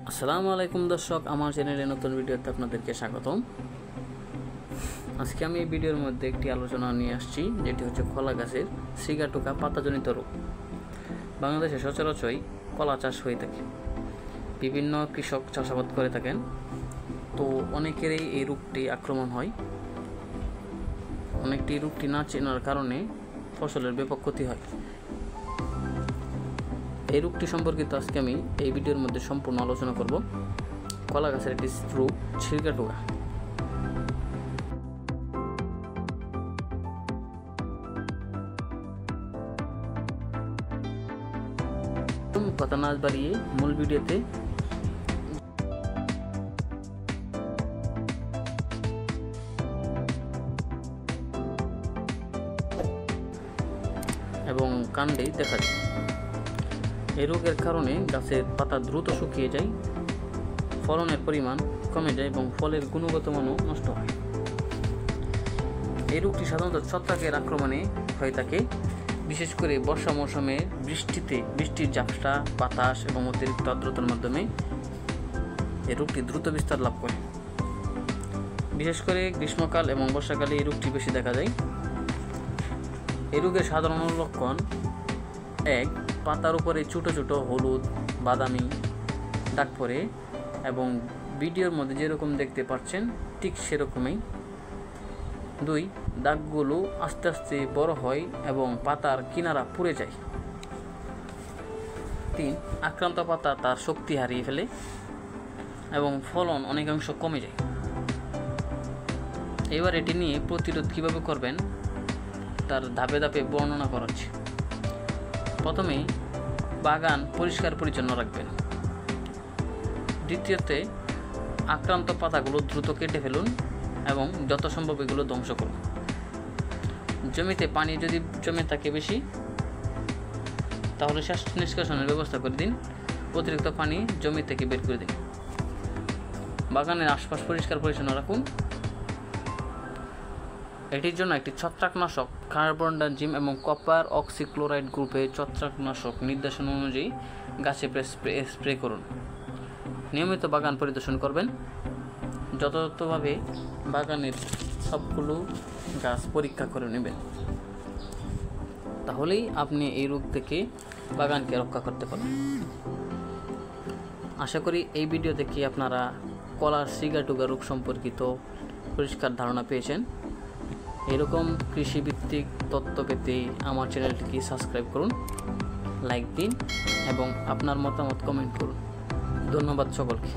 আসসালামু আলাইকুম দর্শক, আমার চ্যানেলে নতুন ভিডিওতে আপনাদেরকে স্বাগতম। আজকে আমি এই ভিডিওর মধ্যে একটি আলোচনা নিয়ে আসছি, যেটি হচ্ছে কলা গাছের সিগাটুকা পাতাজনিত রোগ। বাংলাদেশে সচরাচরই কলা চাষ হয়ে থাকে, বিভিন্ন কৃষক চাষাবাদ করে থাকেন। তো অনেকেরই এই রোগটি আক্রমণ হয়। অনেকটি রোগটি না চেনার কারণে ফসলের ব্যাপক ক্ষতি হয়। এই রোগটি সম্পর্কিত আজকে আমি এই ভিডিওর মধ্যে সম্পূর্ণ আলোচনা করব। কলা গাছের একটি রোগ সিগাটুকা। কথা না বাড়িয়ে মূল ভিডিওতে এবং কাণ্ডে দেখা যায়। এই রোগের কারণে গাছের পাতা দ্রুত শুকিয়ে যায়, ফলনের পরিমাণ কমে যায় এবং ফলের গুণগত মানও নষ্ট হয়। এই রোগটি সাধারণত ছত্রাকের আক্রমণে হয়ে থাকে, বিশেষ করে বর্ষা মৌসুমে বৃষ্টির ঝাপসা, বাতাস এবং অতিরিক্ত আর্দ্রতার মাধ্যমে এই রোগটি দ্রুত বিস্তার লাভ করে। বিশেষ করে গ্রীষ্মকাল এবং বর্ষাকালে এই রোগটি বেশি দেখা যায়। এই রোগের সাধারণ লক্ষণ: 1. পাতার উপরে ছোটো ছোটো হলুদ বাদামি দাগ পড়ে এবং ভিডিওর মধ্যে যেরকম দেখতে পাচ্ছেন ঠিক সেরকমই। 2. দাগগুলো আস্তে আস্তে বড় হয় এবং পাতার কিনারা পুড়ে যায়। 3. আক্রান্ত পাতা তার শক্তি হারিয়ে ফেলে এবং ফলন অনেকাংশ কমে যায়। এবার এটি নিয়ে প্রতিরোধ কীভাবে করবেন তার ধাপে ধাপে বর্ণনা করা হচ্ছে। প্রথমে বাগান পরিষ্কার পরিচ্ছন্ন রাখবেন। দ্বিতীয়তে আক্রান্ত পাতাগুলো দ্রুত কেটে ফেলুন এবং যত সম্ভব এগুলো ধ্বংস করুন। জমিতে পানি যদি জমে থাকে বেশি, তাহলে শ্বাস নিষ্কাশনের ব্যবস্থা করে দিন। অতিরিক্ত পানি জমি থেকে বের করে দিন। বাগানের আশপাশ পরিষ্কার পরিচ্ছন্ন রাখুন। এটির জন্য একটি ছত্রাকনাশক কার্বনডাজিম এবং কপার অক্সিক্লোরাইড গ্রুপের ছত্রাকনাশক নির্দেশনা অনুযায়ী গাছে স্প্রে করুন। নিয়মিত বাগান পরিদর্শন করবেন। যথাযথভাবে বাগানের সবগুলো গাছ পরীক্ষা করে নেবেন, তাহলেই আপনি এই রোগ থেকে বাগানকে রক্ষা করতে পারবেন। আশা করি এই ভিডিও থেকে আপনারা কলার সিগাটুকা রোগ সম্পর্কিত পরিষ্কার ধারণা পেয়েছেন। এরকম কৃষিভিত্তিক তথ্য পেতে আমার চ্যানেলটিকে সাবস্ক্রাইব করুন, লাইক দিন এবং আপনার মতামত কমেন্ট করুন। ধন্যবাদ সকলকে।